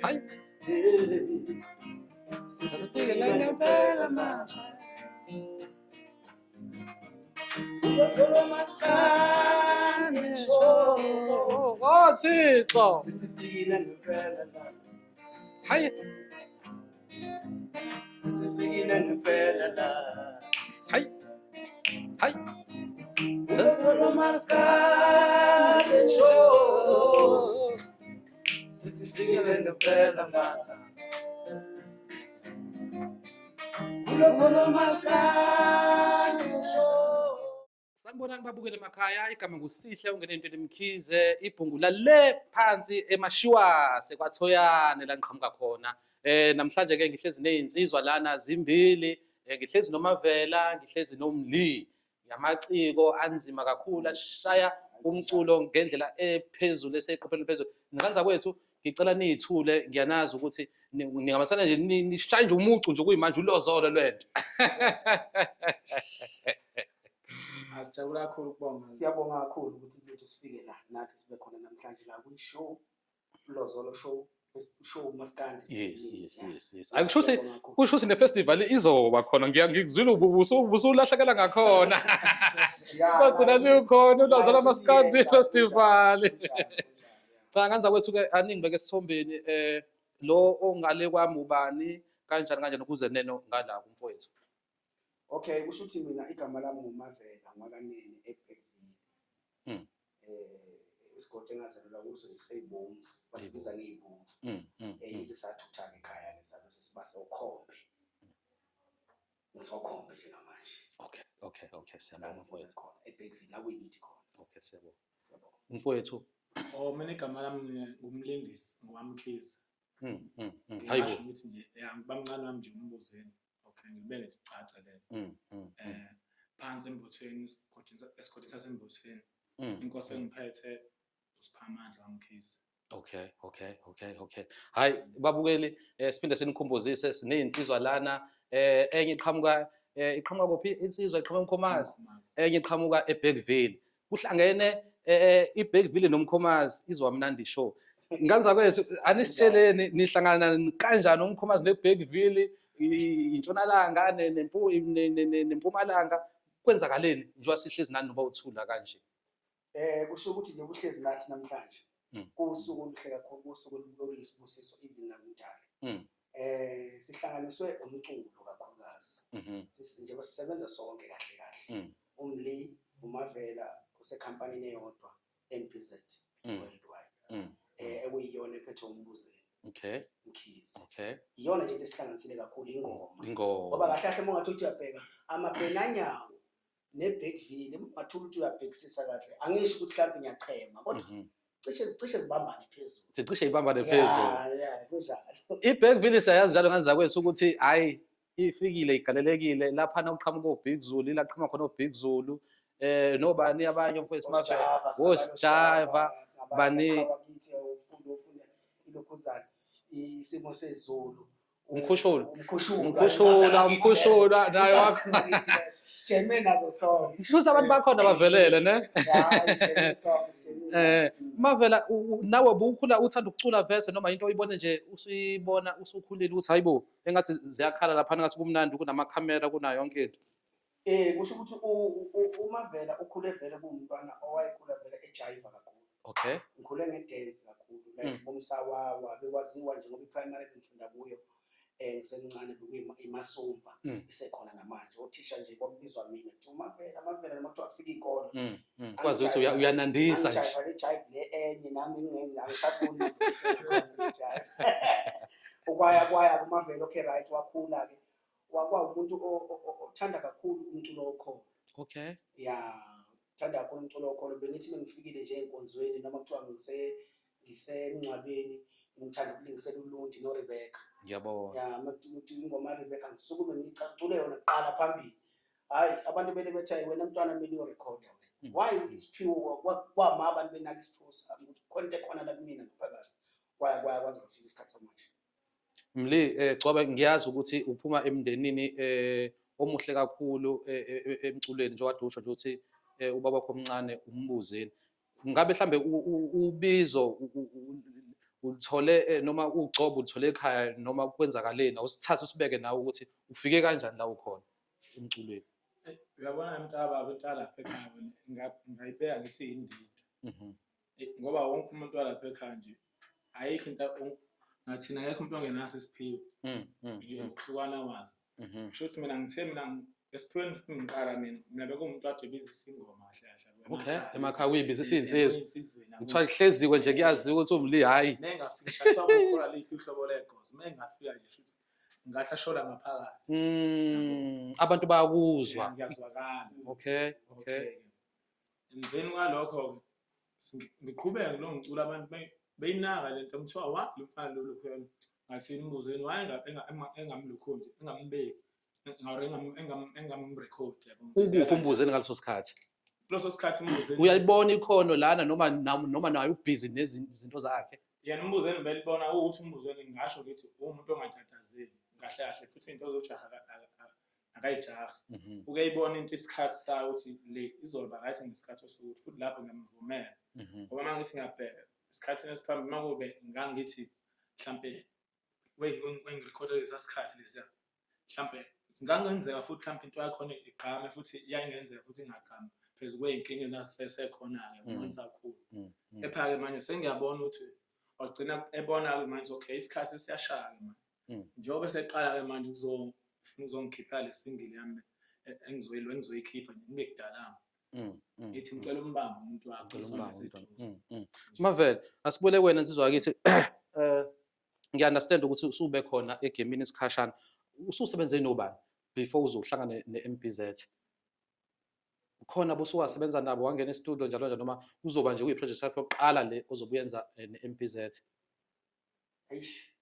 Hayi. Sesifikile ngempela manje. Lozolo Maskandi show. Oh Thixo. Sesifikile ngempela la. Hayi. Sesifikile ngempela la. Hayi. Hayi. Lozolo Maskandi show. Sesifikile ngempela manje. Lozolo Maskandi show. Sanibonani babukele emakhaya, igama nguSihle ungene into elimkhize, ibhungula le phansi emashiwase kwaThoyane la ngiqhamuka khona. Namhlanje ke ngihlezi nezinsizwa lana zimbili, ngihlezi noMavela, ngihlezi noMli. Yamaciko anzima kakhulu ashaya umculo ngendlela ephezulu eseqophelweni phezulu. Ngikanza kwethu ngicela niyithule, ngiyanazi ukuthi ningamasana nje nishaye nje umucu nje kuyimanje ulozolo lwento. Sijabula kakhulu ukubonga. Siyabonga kakhulu ukuthi mfethu sifike la nathi sibe khona namhlanje la ku show Lozolo show Maskandi. Yes. Akusho ne-festival izoba khona ngikuzwile ubusulahlekela ngakhona. Sogcina nikhona uLozolo Maskandi festival. Cha nganza kwethu ke aningi beke sithombeni lo ongale kwami ubani kanjani ukuze neno ngala kumfowethu. Okay, kusho ukuthi mina igama lami nguMavela ngwakanene eBhekville. Isigodi engazalelwa kuso iseyibomvu, basibiza ngeyibomvu. Yize sathutha ekhaya lesabe sesibase ukhombe. Ngisokhombe nje namanje. Okay, siyabonga mfowethu. eBhekville la kuyithi khona. Okay, siyabonga. Mfowethu. Mina igama lami ngumlindisi ngwamkhize. Hayibo. Ukuthi nje bamncane wami nje umbuzeni. Okay, ngibele nje caca le. Phansi embuthweni esigodini sasembuthweni. Inkosi engiphethe uSiphamandla wamkhize. Okay. Hayi babukeli siphinde sinikhumbuzise sinezinsizwa lana enye iqhamuka kuphi insizwa iqhamuka eMkhomazi, enye iqhamuka eBhekville. Kuhlangene iBhekville noMkhomazi izwa mnandi show. Nganza kwethu anisitsheleni nihlangana kanjani uMkhomazi neBhekville, intshonalanga nempumalanga kwenzakaleni njengoba sihlezi nani noba uthula kanje. Kusho ukuthi nje kuhlezi nathi namhlanje. Kusuku oluhle kakhulu, kusuku oluyisibusiso even nakudala. Sihlanganiswe umculo kakhulukazi. Njengoba sisebenza sonke kahle. Umli, uMavela usekhampanini eyodwa NPZ worldwide. Ekuyiyona ephethe umbuzeni. Mkhize. Iyona nje esihlanganisile kakhulu ingoma. Ngoba kahle mongathi uthi uyabheka amabhenanyawo neBhekville ungathula ukuthi uyabhekisisa kahle. Angisho ukuthi mhlawumbe ngiyachema kodwa cishe zibambane phezulu. Sicishe ibambane phezulu. Yeah, kunjalo. iBhekville siyayazi njalo nganza kwethu ukuthi hayi ifikile igalelekile lapha noqhamuka oBig Zulu ilaqhama khona oBig Zulu nobani abanye mfowethu Mavela wosijiva bani ilokhuzana isimo sezulu umkhushula nayo wakho sijeme nazo sonke futhi abantu bakhona bavelele ne Mavela nawe bukhula uthanda ukucula verse noma into oyibone nje usuyibona usukhulile ukuthi hayibo engathi ziyakhala lapha ngathi kumnandi kunamakhamera kunayo yonke into. Kusho ukuthi uMavela ukhule vele kuwumntwana owayekhula vele ejiva kakhulu. Okay. Ngikhule ngedance kakhulu like bomsawawa bekwaziwa nje ngoba iprimary ngifunda kuyo ngisemncane bekuyimasumba isekhona namanje othisha nje kwabizwa mina ukuthi uMavela noma kuthiwa afika ikolo kwazi ukuthi uyanandisa nje jive le enye nami angisaboni jive ukwaya uMavela okay right wakhula ke wakwa umuntu othanda kakhulu umculo okhona. Okay. Thanda kakhulu umculo okhona bengithi mengifikile nje enkonzweni noma kuthiwa ngisemncwabeni ngithanda ukulingisela uLundi noRebecca. Ngiyabona. Ukuthi ingoma Rebecca ngisukume ngicacule yona kuqala phambili. Hayi abantu bele bethi wena mntwana kumele urecorder wena. Why isiphiwo kwama abantu benaki isiphiwo sami ukuthi khona into ekhona la kumina ngaphakathi. Kwazi ukufika isikhathi samanje. Mli Gcobe ngiyazi ukuthi uphuma emndenini omuhle kakhulu emculweni njengoba usho nje ukuthi ubaba wakho omncane umbuzeni. Ngabe mhlambe ubizo uthole noma ugcobo uthole ekhaya noma kwenzakaleni awusithathe usibeke nawe ukuthi ufike kanjani la ukhona emculweni. Uyabona into lapha ekhaya ngingayibeka ngithi indida. Ngoba wonke umuntu walapha ekhaya nje ayikho into ngathina akekho umuntu ongenaso isiphiwo nje ukuhlukana kwazo. Kusho ukuthi mina esiphiweni ngiqala mina bekuwumuntu kade ebizisa ingoma kahle kahle. Emakhaya uyibizisa iy'nsizwa. Kuthiwa kuhleziwe nje kuyaziwa ukuthi umli hhayi. Mengafika kuthiwa kukhona liphi uhlobo legosi. Mengafika nje futhi ngathi ashola ngaphakathi. Abantu bayakuzwa. Ngiyazwakala. Okay. Emveni kwalokho ngiqhubeke lo ngicula abantu beyinaka lento ngithiwa wa lo mfana lo lokhona ngathi imbuzeni waye engamlokho nje engambeki engamrecord yabo. Ukuphi umbuzeni ngaleso sikhathi? Kuleso sikhathi umbuzeni uyalibona ikhono lana noma naye ubhizi nezinto zakhe. Yena umbuzeni belibona ukuthi umbuzeni ngisho ngithi umuntu ongatatazeli kahle kahle futhi into zojaha akayijaha. Ukuyibona into isikhathi sayo ukuthi le izoba right ngesikhathi sokuthi futhi lapho ngiyamvumela. Ngoba mangithi ngiyabheka isikhathini esiphambili makube ngangithi mhlambe wengirecorda lesa sikhathi lesiya mhlambe ngangenzeka futhi mhlambe into yakhona igqame futhi iyangenzeka futhi ingagqami phezulu kwey'nkinga ezasesekhona-ke ngisakhulu. Kepha-ke manje sengiyabona ukuthi wagcina ebona-ke manje okay isikhathi siyashaya-ke manje. Njengoba eseqala-ke manje ukuzongikhiphela le single yami engizoyikhipha nje ngingekudalanga. Ngithi ngicela umbambe umuntu wakho. Mavela, asibule wena nsizwa wakithi. Ngiya-understand ukuthi usube khona egemini isikhashana. Ususebenze nobani before uzohlangana ne-MPZ? Khona bosuwasebenza nabo wangena e-studio njalo njalo noma uzoba nje kuyi-project yakho yokuqala le ozobuyenza ne-MPZ? Eish,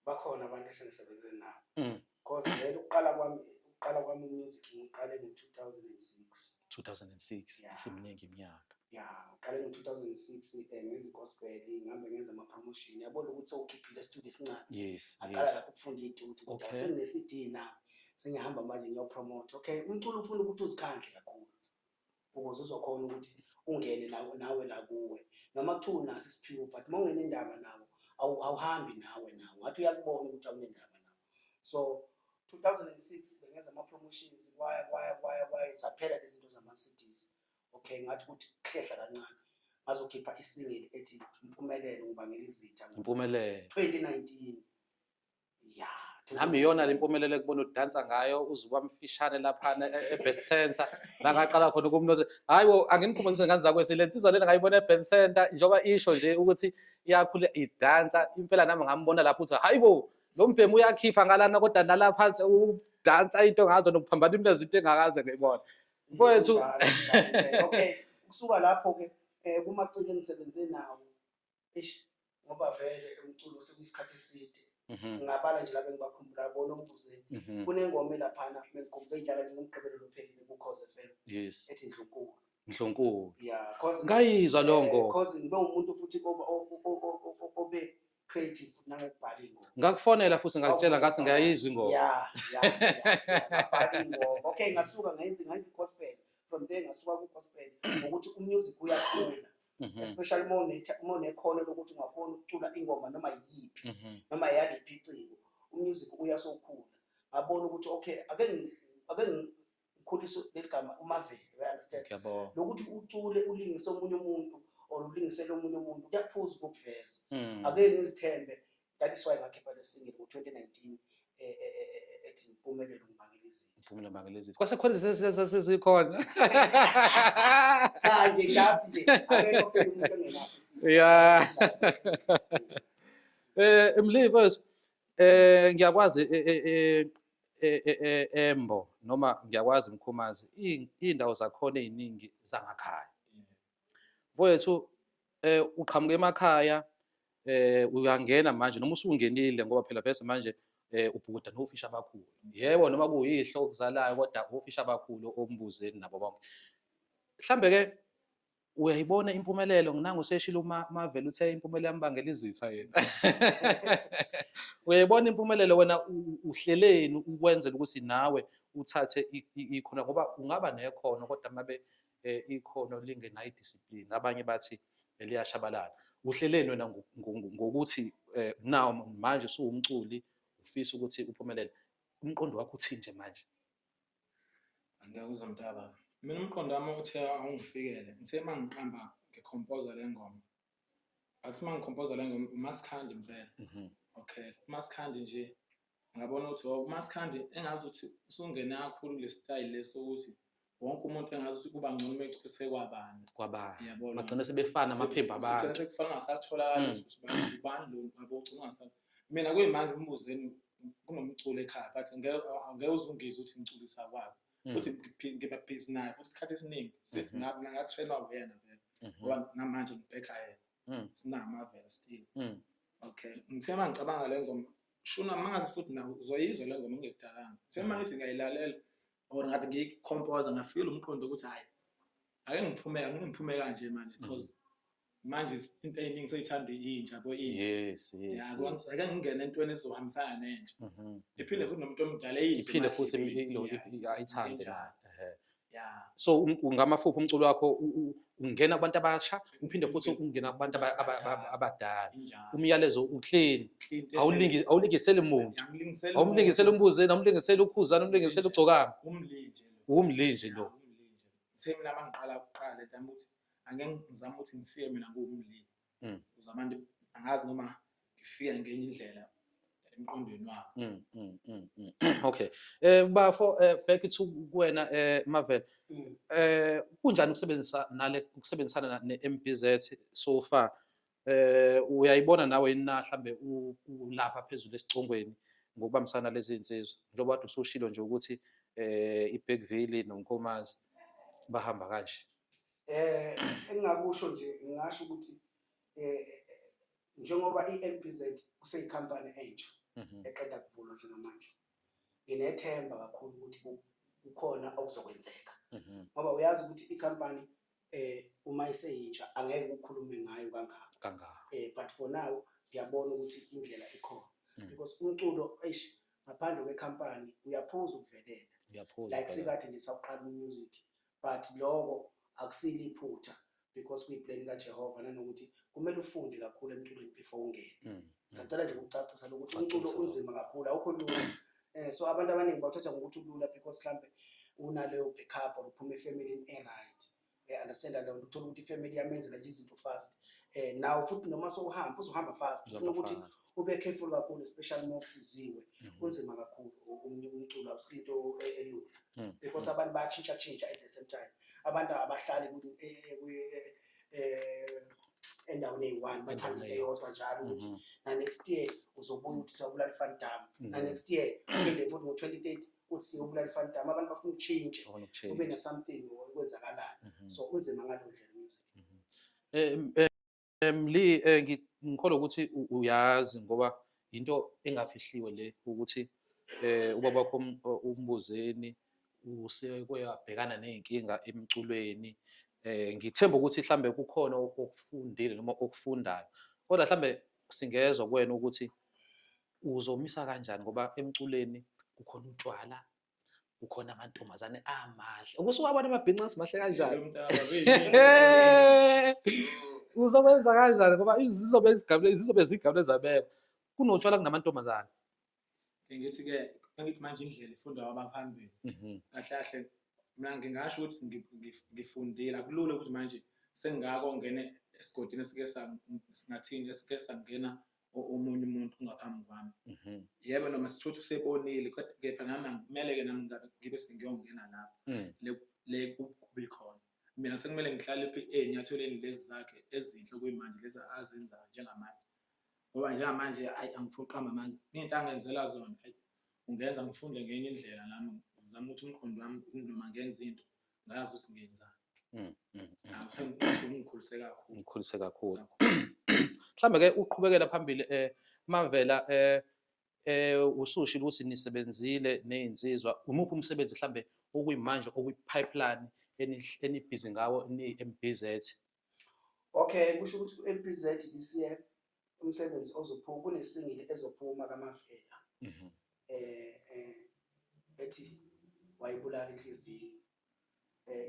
bakhona abantu esengisebenze nabo. Because vele ukuqala kwami music ngiqale ngo-2006. 2006 isimningi iminyaka. Uqale ngo-2006 ngenza i-gospel ngihambe ngenza ama-promotion. Yabona ukuthi sewukhiphile studio esincane. Yes. Aqala lapho ukufunda iy'tutu kodwa sengine-CD na sengiyahamba manje ngiyopromote. Okay, umculo ufuna ukuthi uzikhandle kakhulu ukuze uzokhona ukuthi ungene nawe la kuwe. Noma kuthiwa unaso isiphiwo but uma ungene indaba nawo awuhambi nawe ngathi uyakubona ukuthi awunendaba nawo. So 2006 bengenza ama-promotions waya zaphela lezi zinto zama-CDs. Okay, ngathi ukuthi kuhlehla kancane ngazokhipha isingle ethi Impumelelo ngibangela izitha. Impumelelo 2019. Nami iyona le mpumelelo ekubona udansa ngayo uzuba mfishane laphana e-Bed Center la ngaqala khona ukumnoze. Hayi bo angimkhumbulise ngane zakwethu le nsizwa lena ngayibona e-Bed Center njengoba isho nje ukuthi iyakhula idansa impela nami ngambona lapho uthi hayi bo lo mbhemu uyakhipha ngalana kodwa nala phansi udansa into ngazo nokuphambana izinto engakaze ngiyibona. Mfowethu okay kusuka lapho ke kumaciko engisebenze nawo ngoba vele umculo sekuyisikhathi eside. Ngingabala nje lapho engibakhumbula bona umbuzeni. Kunengoma laphana ngikhumbule njalo nje ngomgqibelo lophelile kuKhoze FM. Yes. Ethi Ndlunkulu. Ndlunkulu. Cause ngayizwa longo. Cause ngiwumuntu futhi obe creative nangokubhala ingoma. Ngakufonela futhi ngakutshela ngathi ngiyayizwa ingoma. Ngabhala ingoma. Okay, ngasuka ngayenza gospel. From there ngasuka ku-gospel ukuthi umusic uyakhula. Especially uma unekhono lokuthi ungakhona ukucula ingoma noma yiphi noma yaliphi iciko umusic uyasokhula. Ngabona ukuthi okay ake ngikhulise leli gama uMavela, you understand? Lokuthi ucule ulingise omunye umuntu or ulingisele omunye umuntu kuyaphuza ukuveza. Ake ngizithembe. That is why ngakhipha le single ngo-2019 ethi Impumelelo ngibangela izitha. Impumelelo ngibangela izitha. Kwasekhona sesikhona. Cha nje just nje ake phela umuntu engenaso isipho. Mlivos ngiyakwazi Embo noma ngiyakwazi Mkhomazi indawo zakhona eziningi zangakhaya. Mfowethu uqhamuke emakhaya uyangena manje noma usungenile ngoba phela bese manje ubhukuda nofisha abakhulu. Yebo noma kuyihlo okuzalayo kodwa ofisha abakhulu ombuzeni nabo bonke. Mhlambe ke uyayibona impumelelo nginango seshilo Mavela uthe impumelelo yambangela izitha yena. Uyayibona impumelelo wena uhleleni ukwenzela ukuthi nawe uthathe ikhono ngoba ungaba nekhono kodwa mabe ikhono lingenayo idiscipline abanye bathi liyashabalala. uhleleni wena ngokuthi now manje usuwumculi ufisa ukuthi uphumelele, umqondo wakho uthini nje manje? Ngiyakuzwa Mtaba. Mina umqondo wami uthe awungifikele. Ngithe mangiqamba ngikhompoza le ngoma. Athi mangikhompoza le ngoma uMaskandi impela. Okay, uMaskandi nje ngabona ukuthi uMaskandi engazuthi usungena kakhulu kule style lesokuthi wonke umuntu engazuthi kuba ngcono mexhuse kwabani. Yabona. Bagcina sebefana amaphimbo abantu. Sigcina sekufana ngasatholakala ukuthi ubani lo ngabo ugcina ngasathi. Mina kuyimanje umbuzeni kunomculo ekhaya but ngeke uzungizwe ukuthi ngiculisa kwabo. Futhi ngiba busy naye futhi isikhathi esiningi sithi ngatrainwa uyena vele ngoba namanje ngibheka yena sina Mavela still. Okay, ngithe mangicabanga le ngoma shuna mangazi futhi nawo uzoyizwa le ngoma ngekudalanga. Ngithe mangithi ngayilalela or ngathi ngiyicomposer ngafeel umqondo ukuthi hayi ake ngiphume kanje manje because manje into eyiningi seyithanda intsha bo intsha. Yes. Ake ngingene entweni ezohambisana nentsha. Iphinde futhi nomuntu omdala eyizwe. Iphinde futhi ayithande nayo. Yeah. So ngamafuphi umculo wakho ungena kubantu abasha, uphinde futhi ungena kubantu abadala. Umyalezo uclean. Awulingiseli umuntu. Awumlingiseli umbuzeni, awumlingiseli ukhuzana, awumlingiseli ugcokama. Umlinje lo. Ngithe mina mangiqala ukuqala nami ukuthi angeke ngizame ukuthi ngifike mina ngumlimi. Ukuze abantu angazi noma ngifike ngenye indlela emqondweni wabo. Okay. Bafo back to kuwena Mavela. Kunjani ukusebenzisana ne-MBZ so far? Uyayibona nawe na mhlambe ulapha phezulu esicongweni ngokubambisana lezi zinsizwa. Njengoba kade usushilo nje ukuthi iBergville noNkomazi bahamba kanje. Engingakusho nje ngingasho ukuthi njengoba iMBZ kuseyikhampani entsha eqeda kuvulwa njengamanje, nginethemba kakhulu ukuthi kukhona okuzokwenzeka ngoba uyazi ukuthi ikhampani uma iseyintsha angeke ukukhulume ngayo kangaka. But for now ngiyabona ukuthi indlela ikhona because umculo ngaphandle kwekhampani uyaphuza ukuvelela like sikade nje sawuqala music, but lokho akusile iphutha because kuyiplan kaJehova nanokuthi kumele ufunde kakhulu emculweni before ungene. Ngicela nje ukucacisa ukuthi umculo unzima kakhulu awukho lula. So abantu abaningi bawuthatha ngokuthi ulula because mhlambe unaleyo backup or uphuma efamily right. Understand that uthola ukuthi ifamily yamenzela nje izinto fast. Now futhi noma uzohamba fast ufuna ukuthi ube careful kakhulu especially uma usiziwe. Unzima kakhulu umculo awusinto elula because abantu bayatshintsha at the same time. Abantu abahlali endaweni eyi-one bathanda eyodwa njalo ukuthi na next year uzobuya uthi siyobulala iFantam, na next year phinde futhi ngo-2030 uthi siyobulala iFantam. Abantu bafuna utshintshe kube ne-something okwenzakalayo. So unzima ngalo ndlela music. Ngikholwa ukuthi uyazi ngoba into engafihliwe le ukuthi ubaba wakho umbuzeni useyabhekana ney'nkinga emculweni. Ngithemba ukuthi mhlambe kukhona okufundile noma okufundayo, kodwa mhlambe singezwa kuwena ukuthi uzomisa kanjani ngoba emculweni kukhona utshwala, kukhona amantombazane amahle. Ukusuwabona amabhinca asimahle kanjani? Uzokwenza kanjani ngoba zizobe izigabelo ezabekwa. Kunotshwala kunamantombazane. Ngithi-ke ngithi manje indlela ifundwa abaphambili. Kahle kahle mina ngingasho ukuthi ngifundile. Akulula ukuthi manje sengako ngene esigodini esike sangena omunye umuntu ungaphambi kwami. Yebo noma sithutha usebonile kepha nami kumele-ke nami ngibe sengiyongena lapho le kube khona. Mina sekumele ngihlale ey'nyathelweni lezi zakhe ezinhle kuyimanje lezi azenzayo njengamanje. Ngoba njengamanje angifuni uqamba manje into angenzela zona ungenza ngifunde ngenye indlela nami ngizama ukuthi umqondo wami noma ngenza into ngazi ukuthi ngiyenzani. Ngikhulise kakhulu. Mhlambe-ke uqhubekela phambili Mavela, usushilo ukuthi nisebenzile ney'nsizwa. Umuphi umsebenzi mhlambe okuyimanje okuyi-pipeline enibhizi ngawo ni-MBZ? Okay, kusho ukuthi ku-MBZ this year umsebenzi ozophuma kunesingile ezophuma kaMavela ethi wayibulala inhliziyo.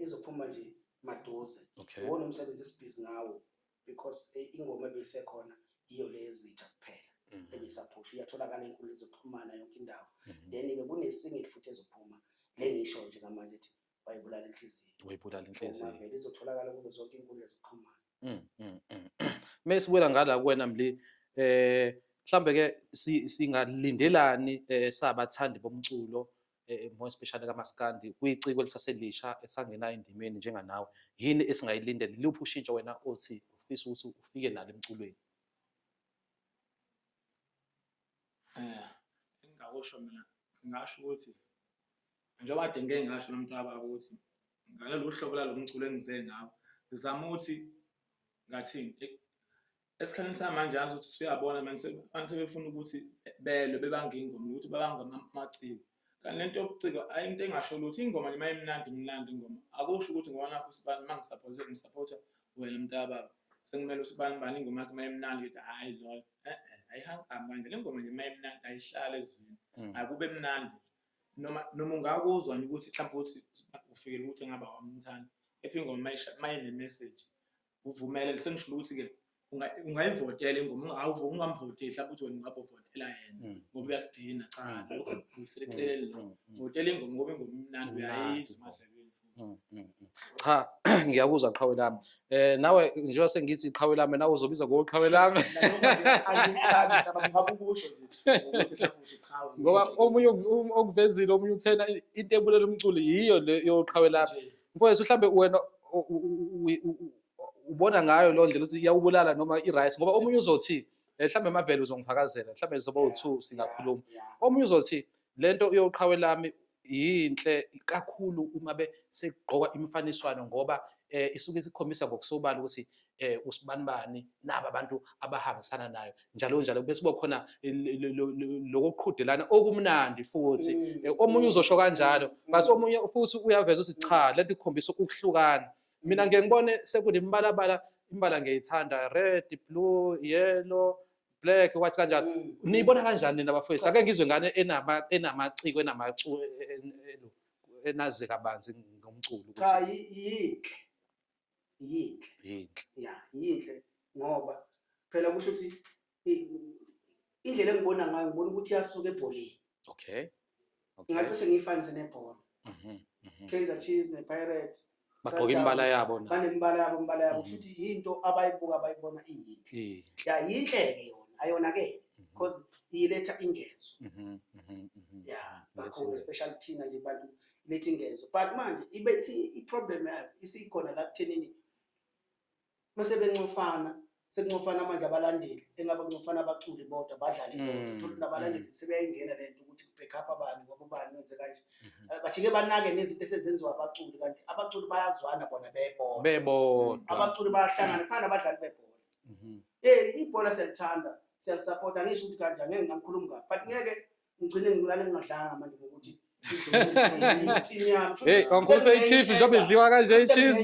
Izophuma nje maduze. Iwona umsebenzi esibhizi ngawo because ingoma ebesekhona iyo le zitha kuphela ebisaphusha iyatholakala enkundleni zokuxhumana yonke indawo. Then-ke kunesingle futhi ezophuma le ngisho nje ngamanje ethi wayibulala inhliziyo. Mavela izotholakala kuzo zonke inkundla zokuxhumana. Mesibuyela ngala kuwena Mli, mhlambe ke singalindelani sabathandi bomculo more especially kaMaskandi kwiciko elisaselisha esangena endimeni njenganawe, yini esingayilindela? Luphi ushintsho wena othi ufisa ukuthi ufike nalo emculweni? Engingakusho mina ngingasho ukuthi njengoba kade ngeke ngasho nomntwana ukuthi ngalolu hlobo lalomculo engize ngawo ngizama ukuthi ngathini esikhathini samanje yazi ukuthi uyabona manje sebefuna ukuthi belwe bebange ingoma ukuthi babange amaciko. Kanti lento yobuciko ayinto engasho ukuthi ingoma nje mayimnandi ingoma akusho ukuthi ngoba nakho sibani ngisupporta wena mntaba sengimele usibani ingoma yakhe mayimnandi ukuthi hayi lo ayihamba manje le ngoma nje mayimnandi ayihlale ezweni akube mnandi noma ungakuzwa nje ukuthi mhlawumbe ukuthi ufikele ukuthi ngaba wamthanda ephi ingoma mayine message uvumele sengisho ukuthi ke ungayivotela ingoma ungamvoteli mhlawumbe uthi wena ungabovotela yena ngoba uyakudina cha lokho uyiselectele votela ingoma ngoba ingoma imnandi uyayizwa emadlelweni. Cha, ngiyakuzwa qhawe lami. Nawe njengoba sengithi qhawe lami nawe uzobiza ngoqhawe lami. Ngoba omunye okuvezile omunye uthena intebule lomculo yiyo le yoqhawe lami. Mfowethu mhlambe wena ubona ngayo lo ndlela ukuthi iyawubulala noma i-right, ngoba omunye uzothi mhlambe Mavela uzongifakazela mhlambe zoba u2 singakhuluma. Omunye uzothi lento yoqhawe lami yinhle kakhulu uma sekugqoka imifaniswano ngoba isuke isikhombisa ngokusobala ukuthi usibani naba abantu abahambisana nayo njalo bese kukhona lokuqhudelana okumnandi futhi. Omunye uzosho kanjalo but omunye futhi uyaveza ukuthi cha lento ikhombisa ukuhlukana. Mina ngeke ngibone sekunembalabala, imbala ngiyithanda red, blue, yellow, black, white kanjalo. Niyibona kanjani nina bafowethu? Ake ngizwe ngane enamaciko enamacu enazi kabanzi ngomculo. Cha yinhle yinhle ngoba phela kusho ukuthi indlela engibona ngayo ngibona ukuthi iyasuka ebholeni. Okay. Ngingacishe ngiyifanise nebhola. Kaizer Chiefs nePirates bagqoka imbala yabo na. Banembala yabo futhi into abayibona iyinhle. Yinhle-ke yona ayonakele because iletha ingezo. Kakhulu especially thina nje bantu iletha ingezo. But manje ibe i-problem yayo isikhona la kuthenini mase sekuncofana manje abalandeli engabe kuncofana abaculi bodwa badlale bodwa ukuthi nabalandeli sebeyayingena lento ukuthi backup abani ngoba ubani wenze kanje bajike banake nezinto esezenziwa abaculi kanti abaculi bayazwana bona bebodwa abaculi bayahlangana kufana abadlali bebhola. Ibhola siyalithanda siyalisupporta ngisho ukuthi kanje ngeke ngikhuluma ngapi but ngeke ngigcine ngilale ngingadlanga manje ngokuthi kankulu i-Chiefs njengoba idliwa kanje i-Chiefs.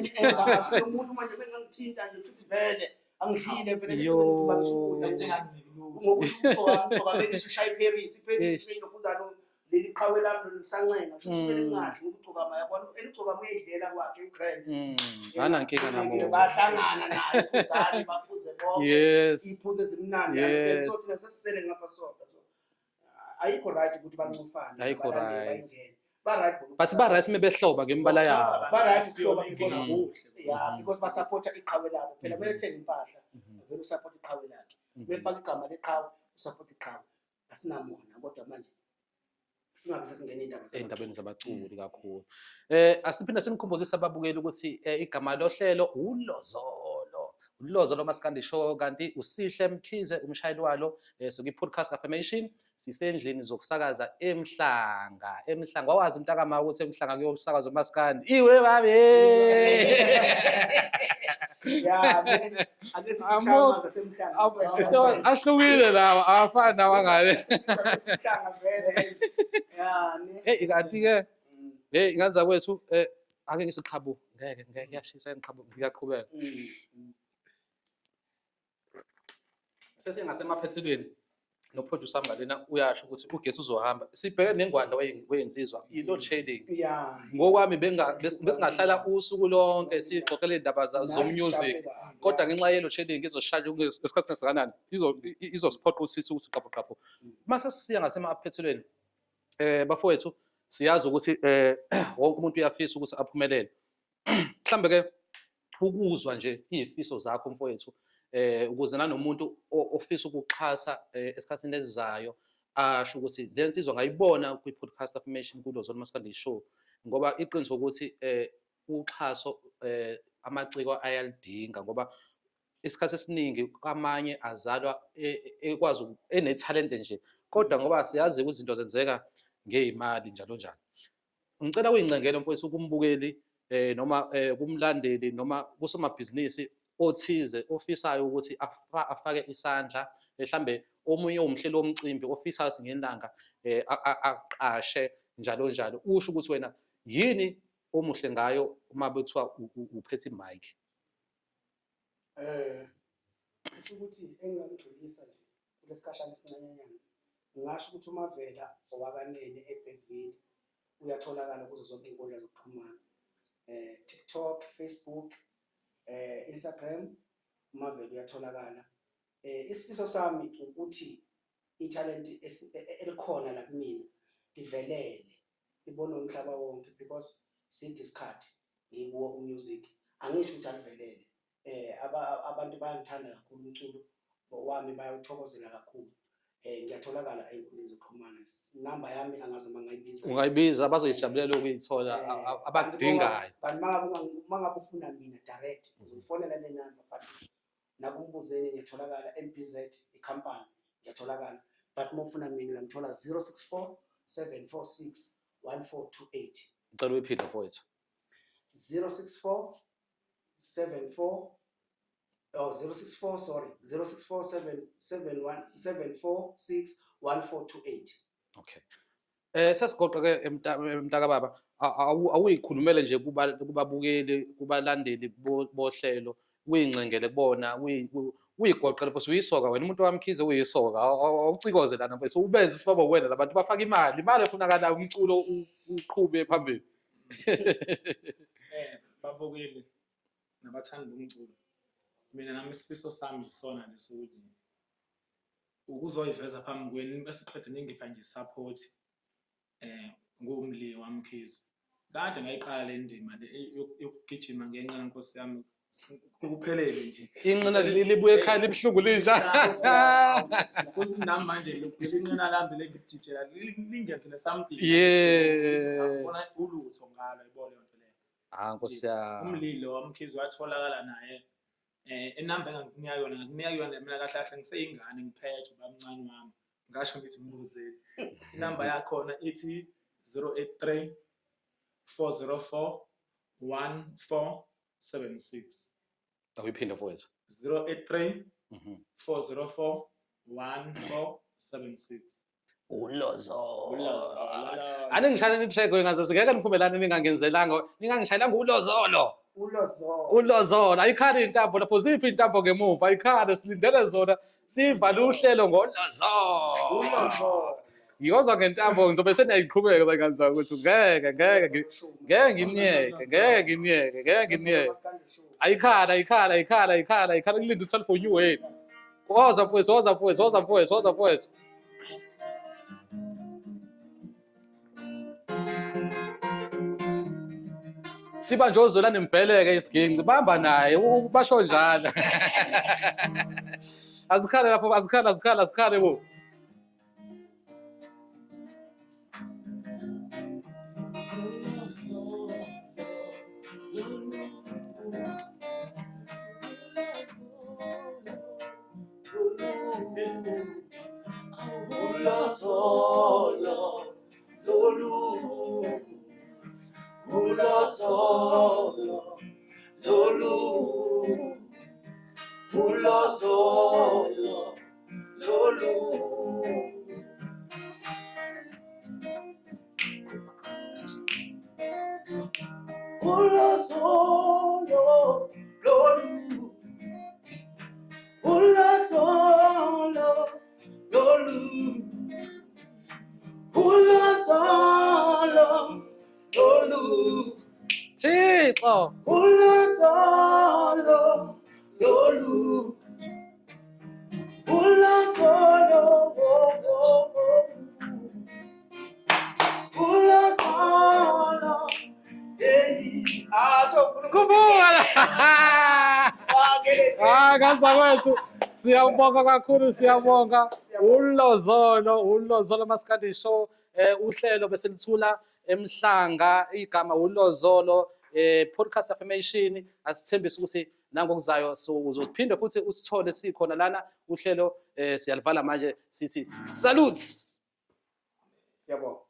Umuntu manje bengangithinta nje futhi vele angidlile vele ngokuthi ugqoka bekisho ushaya iParis leyinokuzalo leli qhawe lami lisancenga futhi vele ngingadli ngokugqoka yabona eligqoka uyayidlela kwakhe uGrand. Anankinga nabo. Bahlangana naye kuzali baphuze bonke. Iphuze ezimnandi yami sothi ngasesisele ngapha sodwa so ayikho right ukuthi bancofane. Ayikho right. Ba right but ba right mebehloba ngembala yabo. Ba right ukuhloba because basupporta iqhawe labo. Phela bayothenga impahla vele usupport iqhawe lakhe. Befaka igama leqhawe usupport iqhawe. Asinamona kodwa manje singabe sesingena endabeni zabaculi kakhulu. Asiphinda simkhumbuzise ababukeli ukuthi igama lohlelo uLozolo Maskandi Show kanti uSihle Mkhize umshayeli walo sokwi-podcast affirmation sisendlini zokusakaza eMhlanga. Wawazi mntakama ukuthi eMhlanga kuyosakaza uMaskandi iwe babe. Ake sichama ngasemhlanga so ahlukile lawa afana nawangale. Mhlanga vele kanti ke nganza kwethu ake ngisiqhabu ngeke yashisa ngiqhabu ngiyaqhubeka. Sesingasemaphethelweni noproducer ngalena uyasho ukuthi ugesi uzohamba. Sibheke nengwadla weyensizwa i-load shedding. Ngokwami besingahlala usuku lonke sixoxele indaba zomusic kodwa ngenxa ye-load shedding izoshaja ngesikhathi esingakanani izosiphoqa ukuthi ukuthi qapho. Mase sisiya ngasemaphethelweni bafowethu siyazi ukuthi wonke umuntu uyafisa ukuthi aphumelele. Mhlambe ke ukuzwa nje izifiso zakho mfowethu ukuze nanomuntu ofisa ukuxhasa esikhathini esizayo asho ukuthi le nsizwa ngayibona kwi-podcast affirmation kuLozolo Maskandi show ngoba iqiniso ukuthi uxhaso amaciko ayalidinga ngoba isikhathi esiningi kwamanye azalwa ekwazi enethalente nje kodwa ngoba siyazi ukuthi izinto zenzeka ngey'mali njalo njalo. Ngicela uyingcengele mfowethu kumbukeli noma kumlandeli noma kusomabhizinisi othize ofisayo ukuthi afake isandla mhlambe omunye umhleli womcimbi ofisayo singelanga aqashe njalo njalo. Usho ukuthi wena yini omuhle ngayo uma bethiwa uphethe i-mic? Kusho ukuthi engingakudlulisa nje kulesikhashana esincanyanyana ngingasho ukuthi uMavela owakanene eBergville uyatholakala kuzo zonke iy'nkundla zokuxhumana TikTok, Facebook, Instagram, uMavela uyatholakala. Isifiso sami ukuthi ithalenti elikhona la kumina livelele libonwe umhlaba wonke because sithi isikhathi ngikuwo umusic angisho ukuthi alivelele. Abantu bayangithanda kakhulu umculo wami bayawuthokozela kakhulu. Ngiyatholakala ey'nkundleni zokuxhumana. Inamba yami angazi noma ngayibiza. Ungayibiza bazoyijabulela ukuyithola abakudingayo. Kanti uma ngabe ufuna mina direct uzofonela le namba but nakumbuzeni ngiyatholakala MPZ ikhampani ngiyatholakala but uma ufuna mina uyangithola 064 746 1428. Ngicela uyiphinde mfowethu. 064 746 1428. Okay. Sesigoqa ke mntaka baba awuyikhulumele nje kubabukeli kubalandeli bohlelo uyingcengele kubona uyigoqele futhi uyisoka wena umuntu wamkhize uyisoka awucikoze lana mfowethu ubenze sibaba wena labantu bafaka imali efunakala umculo uqhube phambili. Babukeli nabathandi bomculo mina nami isifiso sami isona lesokuthi ukuzoyiveza phambi kwenu bese qedwe ningipha nje support ngumli wamkhize kade ngayiqala le ndima yokugijima ngenqina nkosi yami ukuphelele nje inqina libuye ekhaya libhlungu linja futhi nami manje inqina lami legijijela lingenzele something ngibona ulutho ngalo yibona yonke leyo nkosi yami umlilo wamkhize watholakala naye inamba engakunika yona mina kahle kahle ngiseyingane ngiphethe ubamncane wami ngasho ngithi mbuzeli inamba yakhona ithi 083 404 1476. Awuyiphinde mfowethu. 083 404 1476. uLozolo. Aningishayela itrack ngazo singeke niphumelane ningangishayelanga uLozolo. Ayikhali intambo lapho ziphi intambo ngemuva ayikhali silindele zona sivale uhlelo ngolozolo. Ngiyozwa ngentambo ngizobe seniyayiqhubeka bengani zami ukuthi ngeke nginiyeke. Ayikhali ngilinde 12 for you wena. Woza mfowethu. Siba nje ozolana impeleke isiginci bamba naye basho njalo. Azikhale lapho azikhale bo. Thixo Kanzakwethu siyabonga kakhulu, siyabonga. Ulozolo Maskandi Show. Uhlelo besilithula emhlanga, igama Ulozolo, podcast affirmation. Asithembise ukuthi nangokuzayo uzophinde futhi usithole sikhona lana uhlelo. Siyalivala manje sithi salutes. Siyabonga.